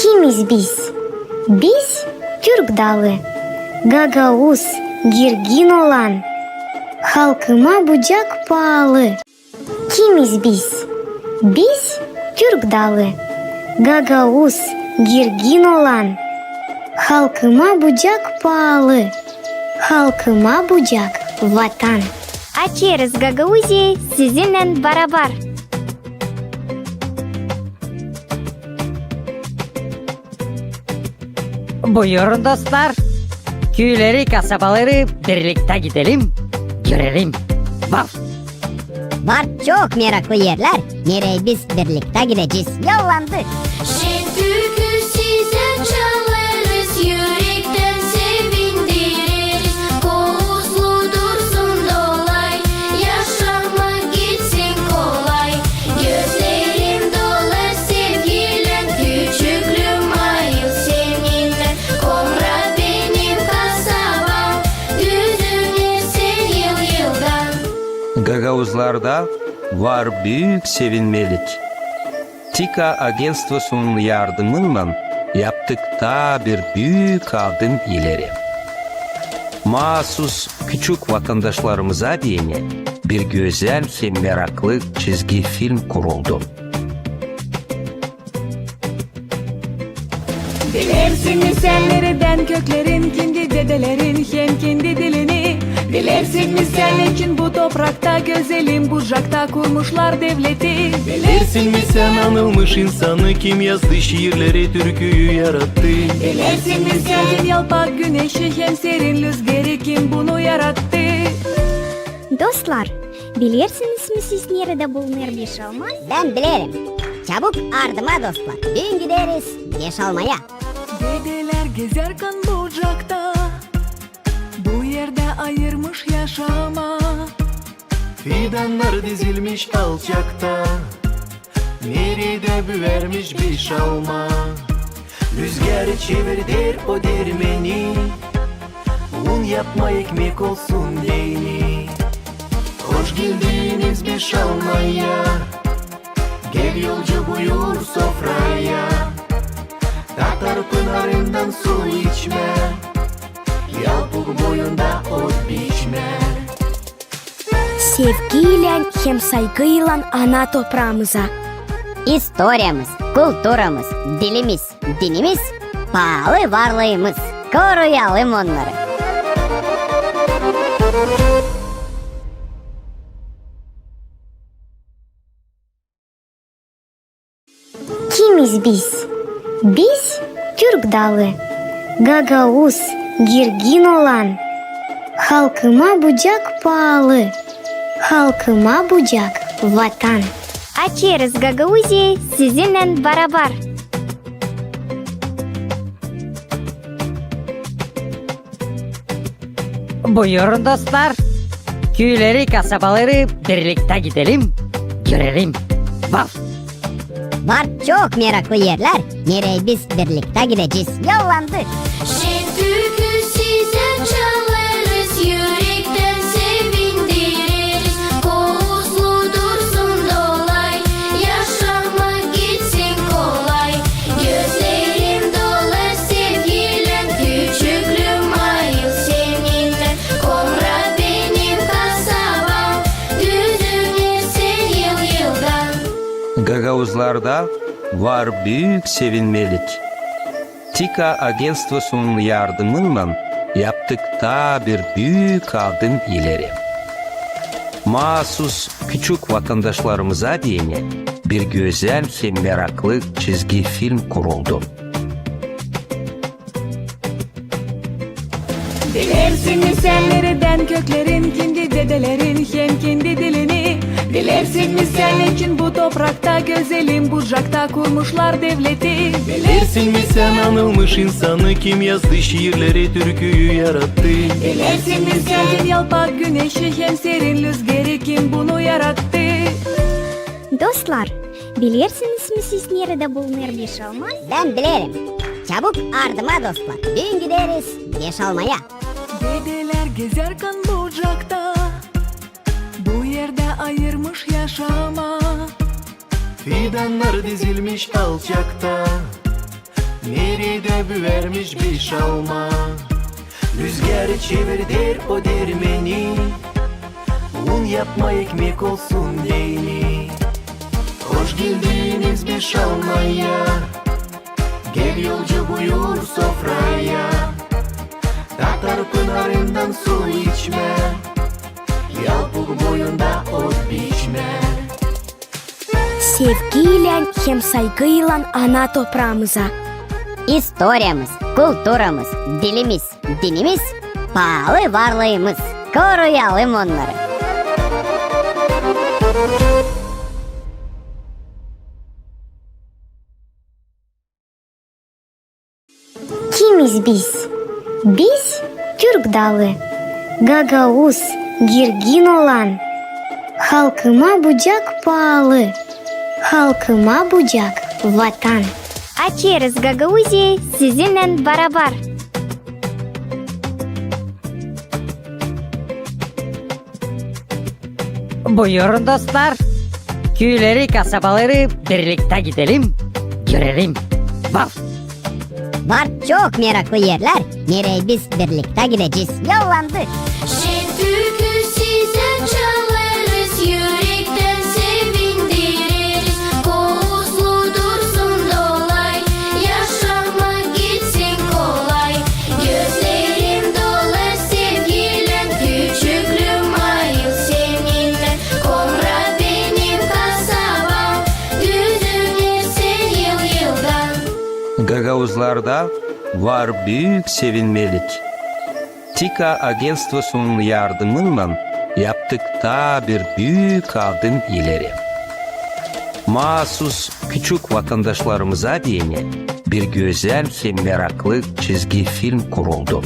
Kimiz biz? Biz Türk dalı, Gagavuz, girgin olan, halkıma bucak pahalı. Kimiz biz? Biz Türk dalı, Gagavuz, girgin olan, halkıma bucak pahalı. Halkıma bucak vatan. Açarız Gagavuz'u sizinle beraber. Buyurun dostlar. Köyleri, kasabaları birlikte gidelim, görelim. Vav! Var çok meraklı yerler. Nereye biz birlikte gideceğiz? Yollandık. Türkü size çalarız, yürekten sevindiririz. Kovuzlu dursun dolay, yaşamak gitsin kolay. Gözlerim dolar sevgiyle, küçüklüğüm ayıl seninle. Komra benim kasabam, düzülürsen yıl yıldan. Gagavuzlarda var büyük sevinmelik. TİKA Agentstvosu'nun yardımıyla yaptık da bir büyük adım ileri. Mahsus küçük vatandaşlarımıza diyene bir güzel ve meraklı çizgi film kuruldu. Bilirsin mi sen nereden köklerin, kendi dedelerin hem kendi dilini. Bilirsin mi sen için bu toprakta, güzelim bucakta kurmuşlar devleti. Bilirsin mi sen anılmış insanı, kim yazdı şiirleri, türküyü yarattı. Bilirsin mi sen yalpak güneşi hem serin rüzgarı, kim bunu yarattı. Dostlar, bilirsiniz mi siz nerede bulunur bir almaz? Ben bilirim. Çabuk ardıma dostlar. Düğün gideriz beş almaya. Dedeler gezerken bucakta, bu yerde ayırmış yaşama. Fidanlar dizilmiş alçakta, nerede büvermiş bir şalma. Rüzgar çevirdir o dermeni, un yapma ekmek olsun yeni. Hoş geldiniz bir şalmaya, gel yolcu buyur sofraya. Tatar pınarından su içme, yalpuk boyunda ot biçme. Sevgiyle hem saygıyla ana toprağımıza. İstoryamız, kulturamız, dilimiz, dinimiz, pahalı varlığımız. Koruyalım onları. Kimiz biz? Biz Türk dalı, Gagavuz, girgin olan, halkıma bucak pahalı. Halkıma bucak vatan. Açarız Gagavuz'u sizinle beraber. Buyurun dostlar. Köyleri, kasabaları birlikte gidelim, görelim. Vav! Var çok meraklı yerler. Nereye biz birlikte gideceğiz? Yollandık. Türkü size çalarız, yürekten sevindiririz. Kovuzlu dursun dolay, yaşamak gitsin kolay. Gözlerim dolar sevgiyle, küçüklüğüm ayıl seninle. Komra benim kasabam, düzülürsen yıl yıldan. Gagavuzlarda var büyük sevinmelik. TİKA Agentstvosu'nun yardımıyla yaptık da bir büyük adım ileri. Mahsus küçük vatandaşlarımıza diyene bir güzel ve meraklı çizgi film kuruldu. Bilirsin mi sen nereden köklerin, kendi dedelerin hem kendi dilini. Bilirsin mi sen için bu toprakta, güzelim bucakta kurmuşlar devleti. Bilirsin mi sen anılmış insanı, kim yazdı şiirleri, türküyü yarattı. Bilirsin mi sen yalpak güneşi hem serin rüzgarı, kim bunu yarattı. Dostlar, bilirsiniz mi siz nerede bulunur bir almaz? Ben bilirim. Çabuk ardıma dostlar. Düğün gideriz beş almaya. Dedeler gezerken bucakta, bu yerde ayırmış yaşama. Fidanlar dizilmiş alçakta, büvermiş bir şalma. Rüzgarı çevirdir o dermeni, un yapma ekmek olsun yeni. Hoş geldiniz bir şalmaya, gel yolcu buyur sofraya. Tatar pınarından su içme, yalpuk boyunda ot biçme. Sevgiyle hem saygıyla ana toprağımıza. İstoryamız, kulturamız, dilimiz, dinimiz, pahalı varlığımız. Koruyalım onları. Kimiz biz? Biz Türk dalı, Gagavuz, Girgin olan. Halkıma bucak pahalı, halkıma bucak vatan. Açarız Gagavuzi sizinle beraber. Buyurun dostlar. Köyleri, kasabaları birlikte gidelim, görelim. Wow. Var çok meraklı yerler. Nereye biz birlikte gideceğiz? Yollandı. Şen türkü size çalarız, yürekten sevindiririz. Kovuzlu dursun dolay, yaşamak gitsin kolay. Gözlerim dolar sevgiyle, küçüklüğüm ayıl seninle. Komra benim kasabam, düzülürse yıl yıldan. Gagavuzlarda var büyük sevinmelik. TİKA Agentstvosu'nun yardımıyla yaptık daha bir büyük adım ileri. Mahsus küçük vatandaşlarımıza diyene bir güzel ve meraklı çizgi film kuruldu.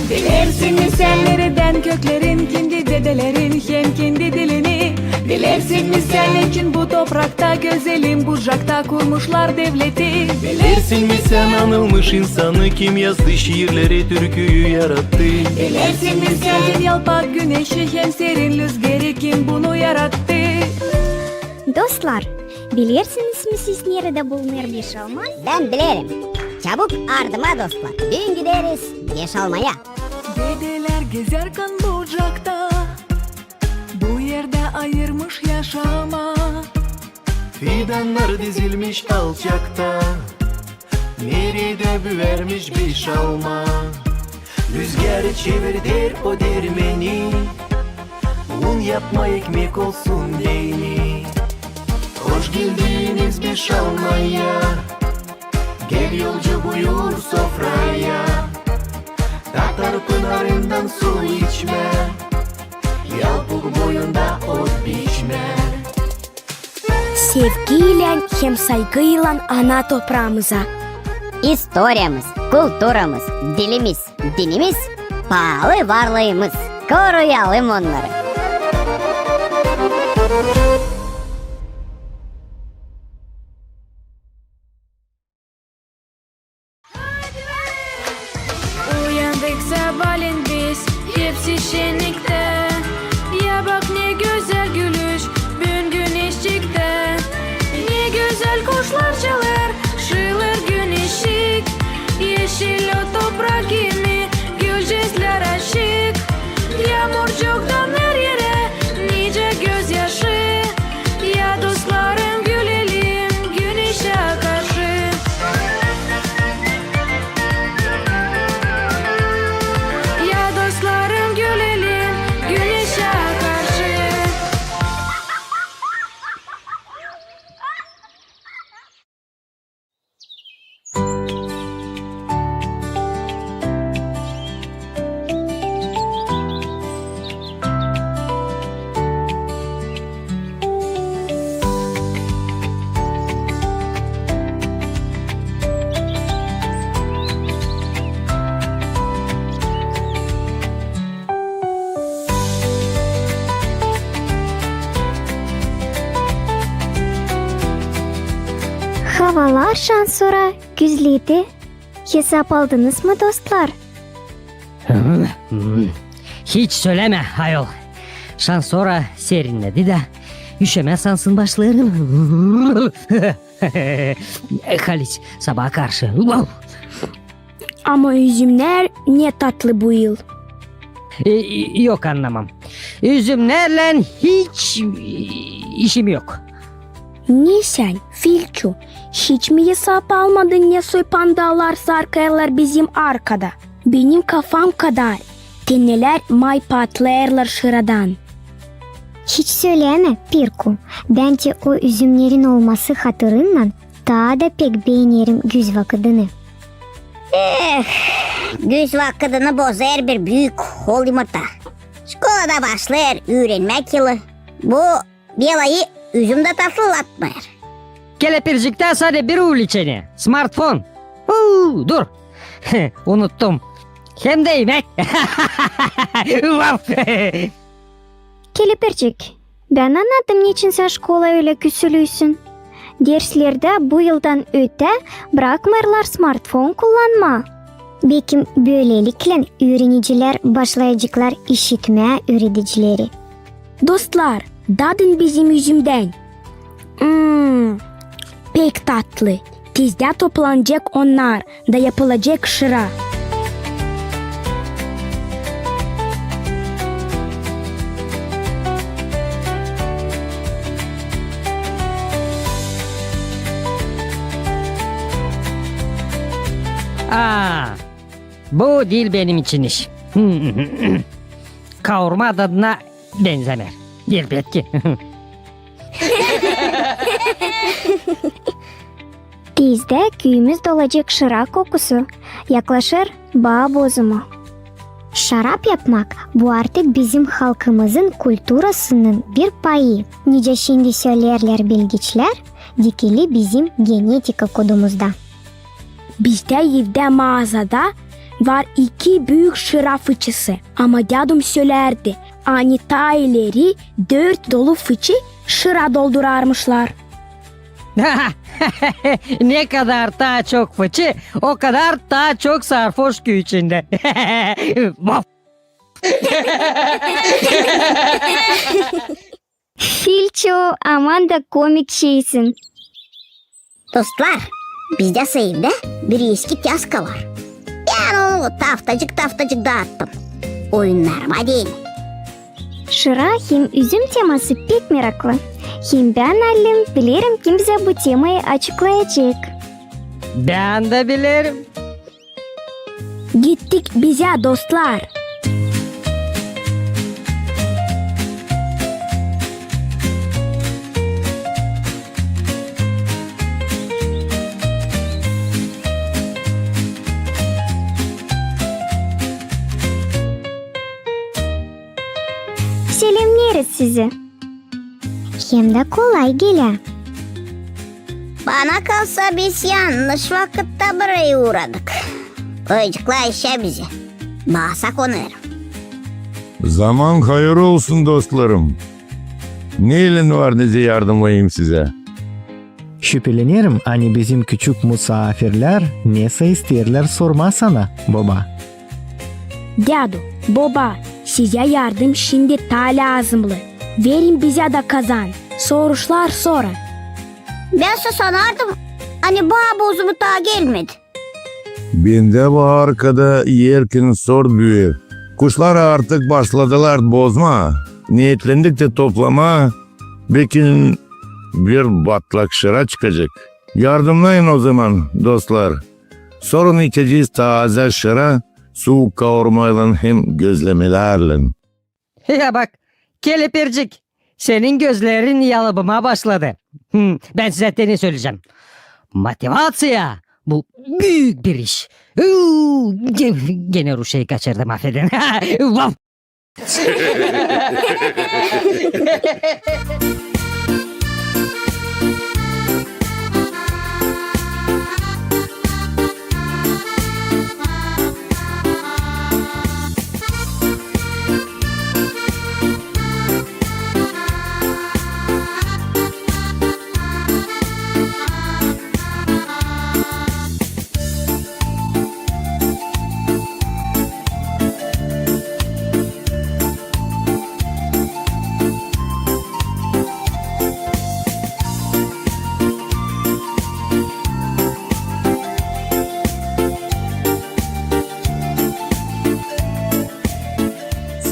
Dilersin mi sen nereden köklerin, kendi dedelerin hem kendi dilini. Dilersin mi sen için bu toprakta güzelim bucakta kurmuşlar devleti. Bilirsin mi sen anılmış insanı, kim yazdı şiirleri, türküyü yarattı. Dilersin mi sen yalpak güneşi hem serin rüzgarı, kim bunu yarattı. Dostlar, bilirsiniz mi siz nerede bulunur bir şalmaz? Ben bilirim. Çabuk ardıma dostlar. Düğün gideriz yaş almaya. Dedeler gezerken bucakta, bu yerde ayırmış yaşama. Fidanlar dizilmiş alçakta, nerede büvermiş bir şalma. Rüzgarı çevirdir o dermeni, un yapma ekmek olsun yeni. Hoş geldiniz bir şalmaya, gel yolcu buyur sofraya. Tatar pınarından su içme, yalpuk boyunda ot biçme. Sevgiyle hem saygıyla ana toprağımıza. İstoryamız, kulturamız, dilimiz, dinimiz, pahalı varlığımız. Koruyalım onları. Uyandık sabahleyin biz, hepsi şenlikte. Ya bak ne güzel gülüş, bugün güneş çıktı. Ne güzel kuşlar çalar, şılır güneşik. Yeşil o toprak gibi, gülcesler aşık. Yağmur çok damlar yere, nice gözyaşı. Ya dostlarım gülelim, güneşe karşı. Ya dostlarım gülelim, güneşe karşı. Havalar şansora güzliydi. Hesap aldınız mı dostlar? Hiç söyleme ayol. Şansora serinledi de Üşeme sansın başlarım. Halis sabaha karşı. Ama üzümler ne tatlı bu yıl. Yok anlamam. Üzümlerle hiç işim yok. Niye sen Filço? Hiç mi hesap almadın ne soypandalar sarkarlar bizim arkada? Benim kafam kadar. Teneler may patlayarlar şıradan. Hiç söyleme Pirku. Bence o üzümlerin olması hatırından daha da pek beğenirim güz vakıdını. Güz vakitini bozar bir büyük hol yumurta. Şkolada başlar öğrenmek yılı. Bu belayı üzümde tatlılatmayır. Kelepircikten sadece bir ul içeni. Smartphone. Dur. Unuttum. Hem de yemek. Kelepircik, ben anladım niçin sen şkola öyle küsülüysün. Derslerde bu yıldan öte bırakmırlar smartphone kullanma. Belki böylelikle öğreniciler başlayacaklar işitme öğreticileri. Dostlar, dadın bizim üzümden. Pek tatlı. Tezde toplanacak onlar da yapılacak şıra. Bu değil benim için iş. Kavurma tadına benzemer. Elbette. Tezde köyümüz dolacak şarap kokusu. Yaklaşır bağ bozumu. Şarap yapmak bu artık bizim halkımızın kültürasının bir payı. Nice şimdi söylerler bilgiçler, dikili bizim genetika kodumuzda. Bizde evde mağazada var 2 büyük şıra fıçısı. Ama dadım söylerdi. Anitaileri 4 dolu fıçı şıra doldurarmışlar. Ne kadar daha çok fıçı, o kadar daha çok sarhoş köy içinde. Filço, aman da komik şeysin. Dostlar, bizde evde bir eski yaska var. Yani onu taftacık dağıttım. Oyunlarıma değil. Şıra hem üzüm teması pek meraklı. Hem ben Alim bilirim kim bize bu temayı açıklayacak. Ben de bilirim. Gittik bize dostlar. Selamlıyoruz sizi. Hem de kolay gele. Bana kalsa biz yanlış vakitte buraya uğradık. Oyuncuklar işe bizi. Bağsak onarım. Zaman hayır olsun dostlarım. Neyin var nece yardımlayayım size? Şüpheleniyorum hani bizim küçük misafirler neyse isterler sorma sana baba. Dadu, baba, size yardım şimdi ta lazımlı. Verin bize de kazan. Soruşlar sonra. Ben sanardım. Hani bağ bozumu daha gelmedi. Bende bu arkada yerken sor büyür. Kuşlar artık başladılar bozma. Niyetlendik de toplama. Belki bir batlak şıra çıkacak. Yardımlayın o zaman dostlar. Sorun içeceğiz taze şıra. Soğuk kavurmayla hem gözlemelerle. Ya bak, kelepircik. Senin gözlerin yalıbıma başladı. Ben size ne söyleyeceğim. Motivasya. Bu büyük bir iş. Gene Ruşa'yı kaçırdım affedin.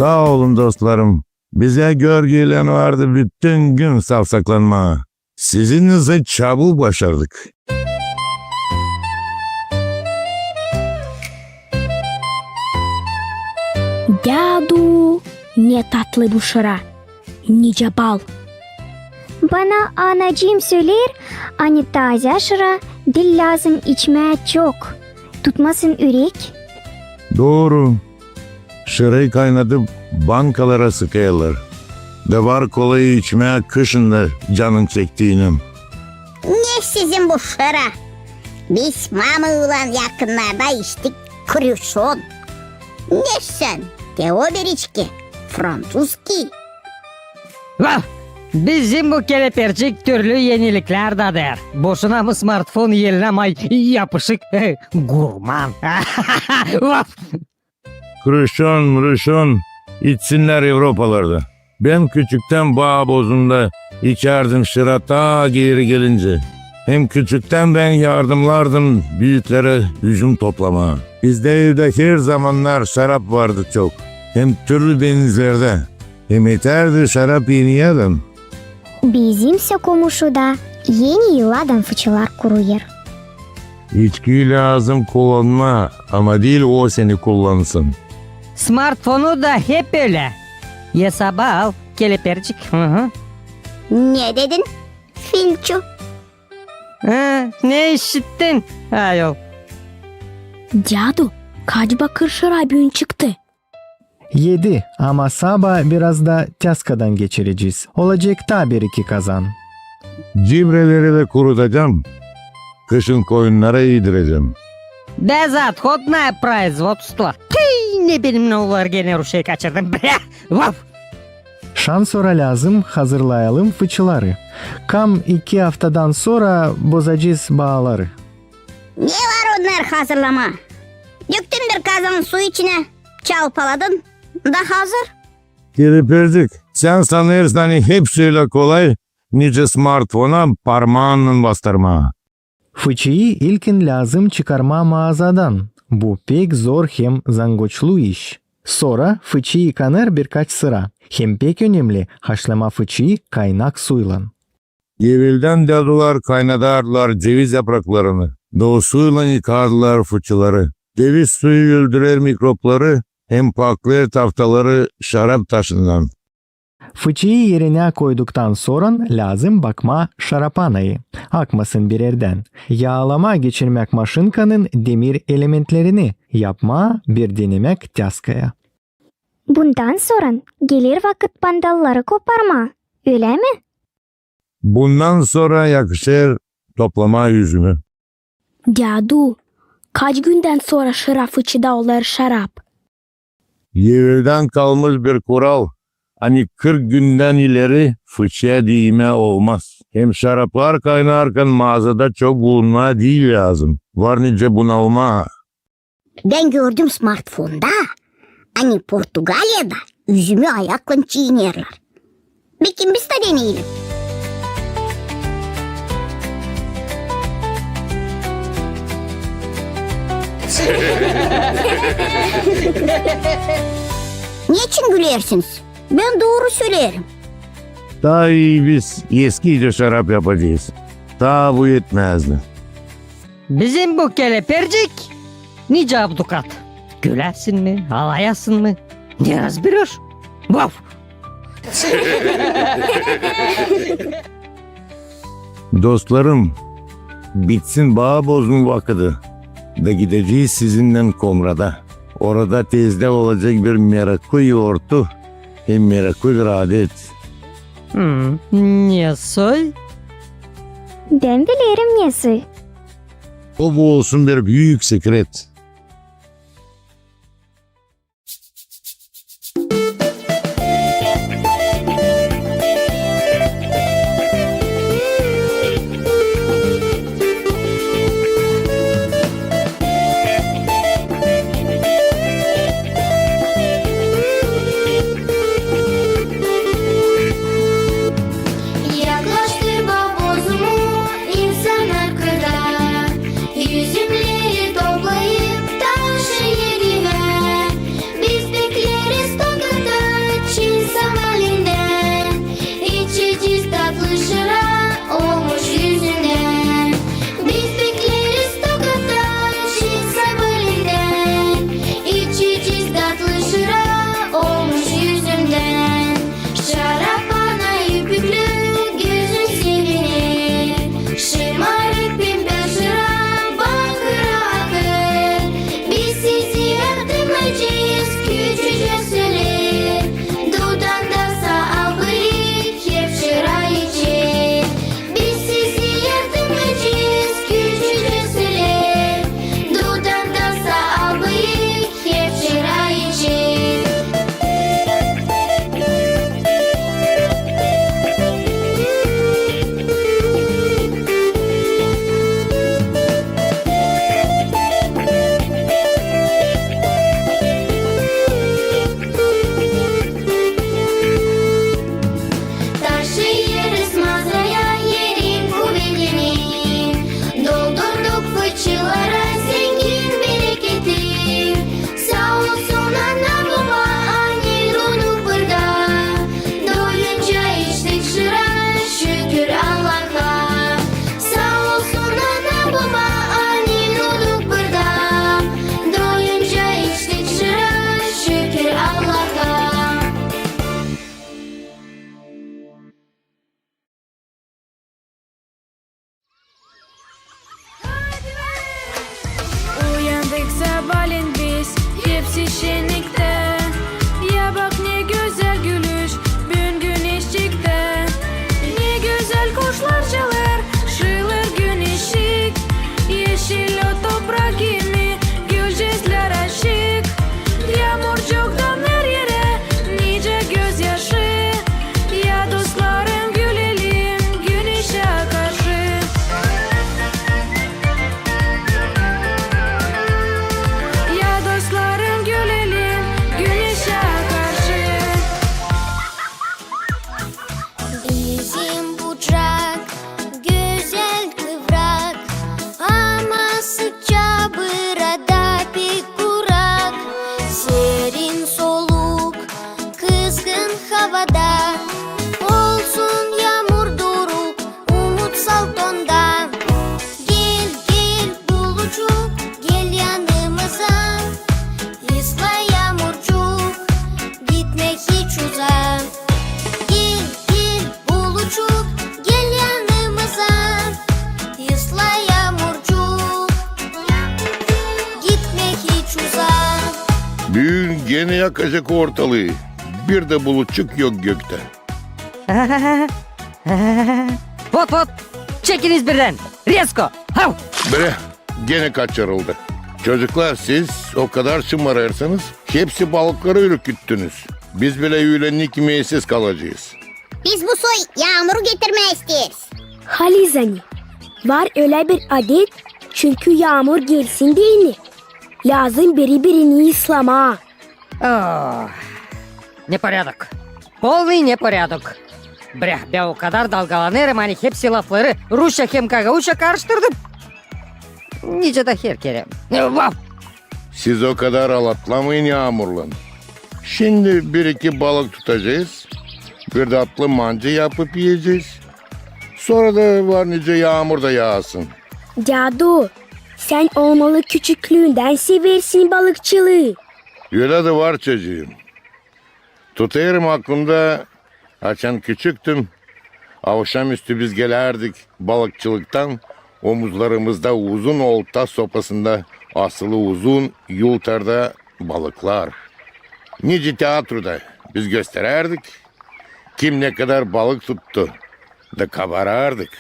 Sağ olun dostlarım. Bize görgüyle vardı bütün gün savsaklanma. Sizinle çabuk başardık. Dadu, ne tatlı bu şıra. Nice bal. Bana anacığım söyler, hani taze şıra dil lazım içmeye çok. Tutmasın ürek. Doğru. Şırayı kaynatıp bankalara sıkıyorlar. Ve var kolayı içmeye kışın da canın çektiğinin. Ne sizin bu şıra? Biz mamı'yla yakınlarda içtik kruşon. Ne sen? De o bir içki. Francuski. Vah! Bizim bu kelepercik türlü yenilikler de der. Boşuna mı smartphone yerine may yapışık gurman. Vah! Kruşon içsinler Avrupalarda. Ben küçükten bağ bozunda içerdim şıra ta geri gelince. Hem küçükten ben yardımlardım büyüklere hücum toplama. Bizde evde her zamanlar şarap vardı çok. Hem türlü denizlerde. Hem yeterdi şarap yeni adam. Bizimse komşuda yeni yıllardan fıçılar kuruyor. İçki lazım kullanma ama değil o seni kullansın. Smartphone'u da hep öyle. Ya sabah al kelepercik. Hı. Ne dedin? Filço. Ne işittin? Ayol. Dadu, kaç bakır şıra bugün çıktı? 7 ama sabah biraz da Tyaska'dan geçireceğiz. Olacak da 1-2 kazan. Cibreleri de kurutacağım. Kışın koyunlara yedireceğim. Безотходное производство. Tüy, ne benimle olur gene Ruşa'yı kaçırdım. Vaf! Şan sonra lazım hazırlayalım fıçıları. Kam 2 haftadan sonra bozacağız bağları. Ne var onlar hazırlama? Döktün bir kazan su içine. Çalpaladın. Da hazır. Kiripirdik. Sen sanırsın hani hepsiyle kolay. Nice smartphone'a parmağınla bastırma. Fıçıyı ilkin lazım çıkarma mağazadan. Bu pek zor hem zangoçlu iş. Sonra fıçı yıkanır birkaç sıra. Hem pek önemli haşlama fıçıyı kaynak suyla. Yevilden dadılar kaynadarlar ceviz yapraklarını. Doğusuyla yıkardılar fıçıları. Ceviz suyu öldürer mikropları. Hem paklar taftaları şarap taşından. Fıçıyı yerine koyduktan sonra lazım bakma şarapanayı. Akmasın bir yerden. Yağlama geçirmek maşınkanın demir elementlerini. Yapma bir denemek Tyaska'ya. Bundan sonra gelir vakit bandalları koparma. Öyle mi? Bundan sonra yakışır toplama yüzümü. Dadu, kaç günden sonra şıra fıçıda olur şarap? Yevilden kalmış bir kural. Hani 40 günden ileri fıçıya değme olmaz. Hem şaraplar kaynarken mağazada çok bulunma değil lazım. Var nice bunalma. Ben gördüm smartfonda. Hani Portugalya'da üzümü ayakla çiğnerler. Bakın biz de deneyelim. Niçin gülersiniz? Ben doğru söylerim. Daha iyi biz eskice şarap yapacağız. Daha bu yetmezdi. Bizim bu kelepercik nice abdukat. Gülersin mi? Alayasın mı? Biraz bilir. Vaf! Dostlarım, bitsin bağ bozma vakıdı. Da gideceğiz sizinle Komra'da. Orada tezde olacak bir meraklı yoğurtu. Hem meraklı bir adet. Ne soy? Ben bilirim nesi. O bu olsun bir büyük sekret. Yaklaştır babozumu insan arkada. Yüzümleri toplayıp hepsi şenlikte. Ya bak ne güzel gülüş, bugün güneş çıktı. Ne güzel kuşlar çalar, şılır gün ışık. Yeşil o toprak gibi, gülcezler aşık. Yağmur çok damlar yere, nice gözyaşı. Ya dostlarım gülelim, güneşe karşı. Ya dostlarım gülelim, güneşe karşı. Bizim bucak güzel kıvrak ama sıkça burada pek kurak. Serin soluk kızgın havada, olsun yağmur duruk umutsal tonda. Gel gel bulucuk, gel yanımıza. Isla yağmurcuk, gitmek hiç uzak. Gel gel bulucuk, gel yanımıza. Isla yağmurcuk, gitmek hiç uzak. Bugün gene yakacak ortalığı. Bir de bulutçuk yok gökte. Hop hop. Çekiniz birden. Resko. Hav. Bre, gene kaçırıldı. Çocuklar siz o kadar şımarırsanız hepsi balıkları ürküttünüz. Biz bile öğlenlik yemeğisiz kalacağız. Biz bu soy yağmuru getirmeye isteriz. Halizani, var öyle bir adet çünkü yağmur gelsin değil mi? Lazım birini ıslama. Oh. Непорядок. Полный непорядок. Брях, я o kadar dalgalanırım hani hepsi lafları Rusça hem Gagauşça karıştırdım. Nice de her kere. Vah! Siz o kadar alatlamayın yağmurla. Şimdi bir iki balık tutacağız. Bir de atlı mancı yapıp yiyeceğiz. Sonra da var nice yağmur da yağsın. Cadu, sen olmalı küçüklüğünden seversin balıkçılığı. Öyle de var çocuğum. Tutarım aklımda. Açan küçüktüm. Akşamüstü biz gelerdik balıkçılıktan. Omuzlarımızda uzun olta sopasında asılı uzun yultarda balıklar. Nice tiyatroda biz göstererdik. Kim ne kadar balık tuttu da kabarardık.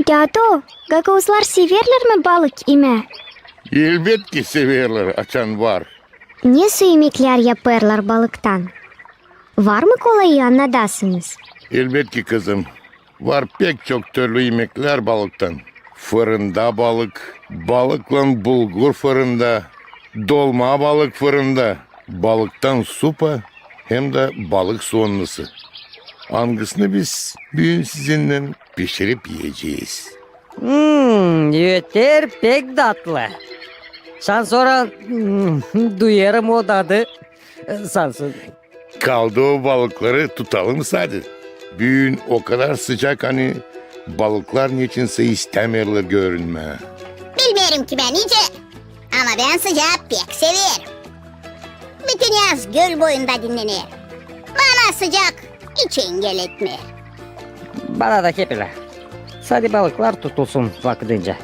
Dado, gagavuzlar severler mi balık yeme? Elbet ki severler, açan var. Nasıl yemekler yaparlar balıktan? Var mı kolayı anladasınız? Elbet ki kızım. Var pek çok türlü yemekler balıktan. Fırında balık, balıkla bulgur fırında, dolma balık fırında, balıktan supa hem de balık soğanlısı. Hangisini biz bugün sizinle pişirip yiyeceğiz. Yeter pek tatlı. Sen sonra duyarım o tadı. Sansın. Kaldı o balıkları tutalım hadi. Bugün o kadar sıcak hani balıklar niçinse istemiyorlar görünme. Bilmiyorum ki ben iyice. Ama ben sıcağı pek severim. Bütün yaz göl boyunda dinlenir. Bana sıcak hiç engel etmiyor. Bana da kepile. Sadece balıklar tutulsun vaktince.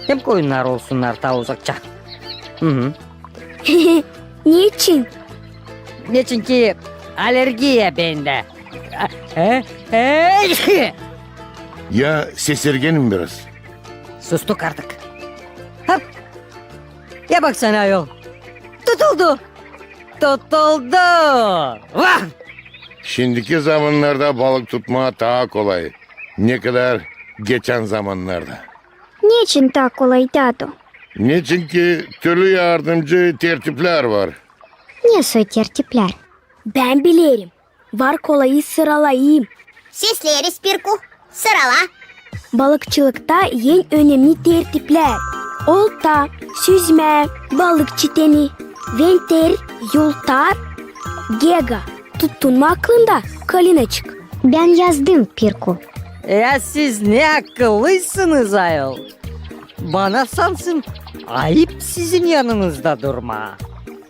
Hem koyunlar olsunlar ta uzakça. Hı. Niçin? Niçin ki alergiye bende. Ya sesirgenim biraz. Sustuk artık. Hop. Ya baksana ayol. Tutuldu. Tutuldu. Vah! Şimdiki zamanlarda balık tutmak daha kolay. Ne kadar geçen zamanlarda. Niçin так kolay Dado? Niçin ki türlü yardımcı tertipler var. Ne soy tertipler? Ben bilirim. Var kolayı sıralayayım. Sesleriz Pirku. Sırala. Balıkçılıkta en önemli tertipler. Olta, süzme, balık çiteni, venter, yultar, gega. Tuttun mu aklında? Kalın açık. Ben yazdım Pirku. Ya siz ne akıllısınız ayol. Bana sansın ayıp sizin yanınızda durma.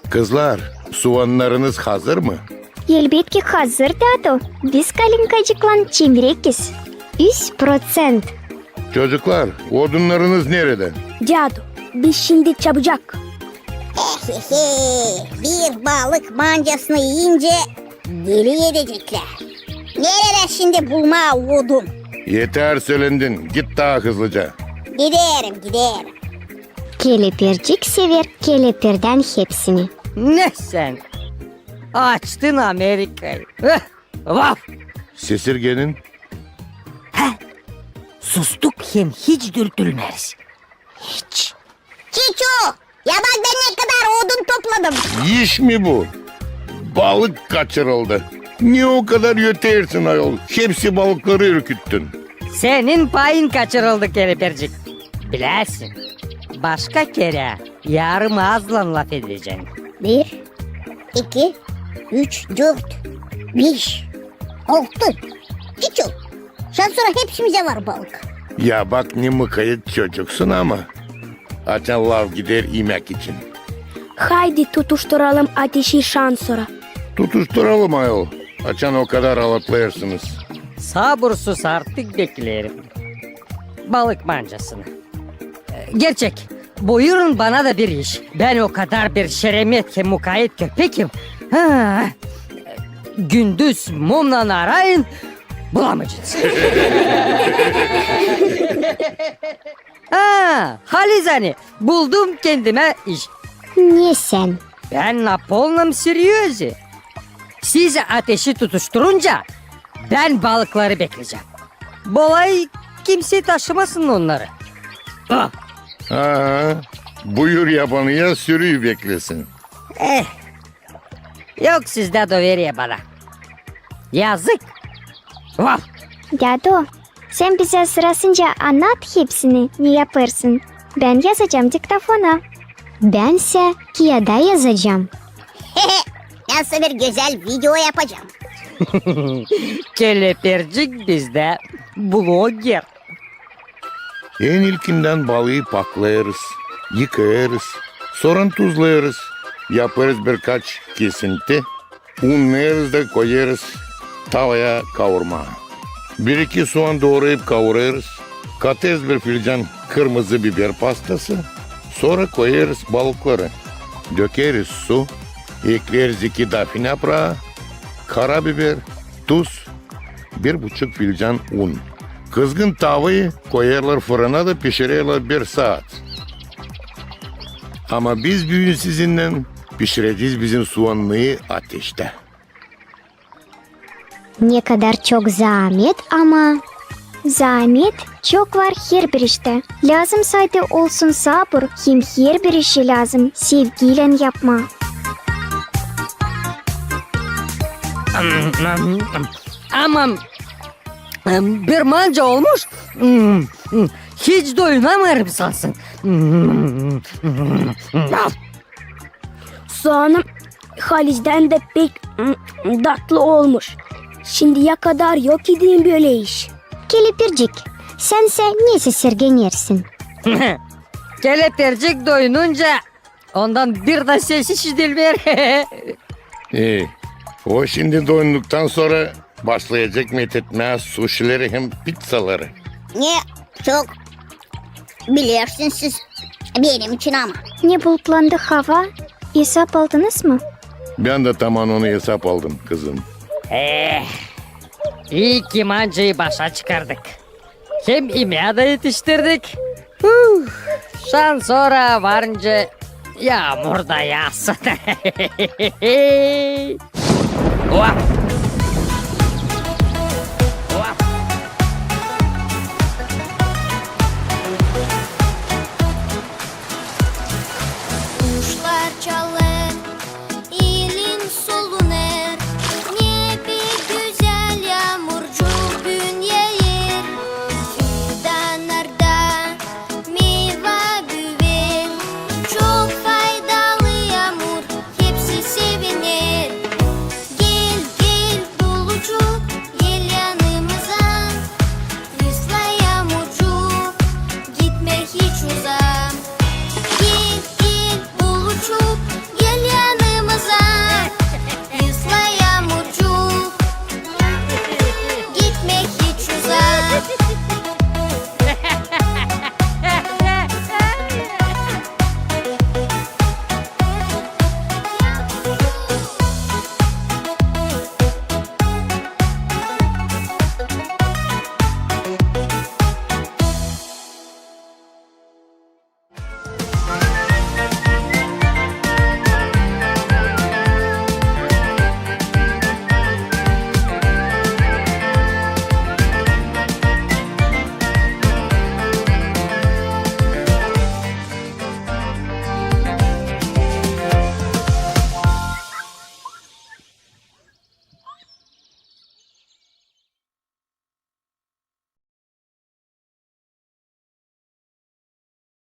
Kızlar, soğanlarınız hazır mı? Elbette hazır Dado. Biz kalinkacıkla çimrekiz. 100%. Çocuklar, odunlarınız nerede? Cadu, biz şimdi çabucak. Bir balık mancasını yiyince deli edecekler. Nerede şimdi bulma umudum? Yeter söylendin. Git daha hızlıca. Giderim. Kelepircik sever kelepirden hepsini. Ne sen? Açtın Amerika'yı. Vaf! Sesirgenin Sustuk hem hiç dürtülmeriz. Hiç. Çiço! Ya bak ben ne kadar odun topladım. iş mi bu? Balık kaçırıldı. Niye o kadar yetersin ayol? Hepsi balıkları ürküttün. Senin payın kaçırıldı kelepircik. Bilersin. Başka kere yarım ağızla laf edeceksin. 1, 2, 3, 4, 5, 6. Çiço! Şan sonra hepsimize var balık. Ya bak ne mıkayıt çocuksun ama. Açan lav gider yemek için. Haydi tutuşturalım ateşi şansora. Tutuşturalım ayol. Açan o kadar alatlayarsınız. Sabırsız artık beklerim. Balık mancasını. Gerçek. Buyurun bana da bir iş. Ben o kadar bir şeremet mukayyet köpekim. Ha. Gündüz mumla arayın. Bulamayacağız. Halizani. Buldum kendime iş. Niye sen? Ben Napolyon'um Siriyözi. Siz ateşi tutuşturunca ben balıkları bekleyeceğim. Bu olay kimse taşımasın onları. Ah, Ha, buyur yabanıya sürüyü beklesin. yok sizde de veriyor bana. Yazık. Vah. Dado, sen bize sırasınca anlat hepsini. Ne yaparsın? Ben yazacağım diktafona. Bense Kia'da yazacağım. Nasıl bir güzel video yapacağım. Kelepircik bizde blogger. En ilkinden balığı paklayarız, yıkayarız, sonra tuzlayarız. Yaparız birkaç kesinti, unlayarız da koyarız tavaya kavurma. 1-2 soğan doğrayıp kavurarız. Katez bir fincan kırmızı biber pastası. Sonra koyarız balıkları. Dökeriz su, ekleriz 2 dafin yaprağı, karabiber, tuz, 1,5 fincan un. Kızgın tavayı koyarlar fırına da pişirirler 1 saat. Ama biz bugün sizinle pişireceğiz bizim soğanlıyı ateşte. Ne kadar çok zahmet ama... Zahmet çok var her bir işte. Lazım saydı olsun sabır. Hem her bir işi lazım. Sevgiyle yapma. Aman bir manca olmuş. Hiç doyunamarım sansın. Soğanım Haliz'den de pek tatlı olmuş. Şimdiye kadar yok idin böyle iş. Kelepircik, sense niye sesirgenirsin? Kelepircik doyununca ondan bir de ses işitilmiyor. İyi. O şimdi doyunduktan sonra başlayacak methetmeye suşileri hem pizzaları. Ne? Çok biliyorsunuz siz. Benim için ama. Ne bulutlandı hava? Hesap aldınız mı? Ben de tamam onu hesap aldım kızım. İyi ki mancayı başa çıkardık. Hem imeğe de yetiştirdik. Şan sonra varınca yağmur da yağsın. Vah!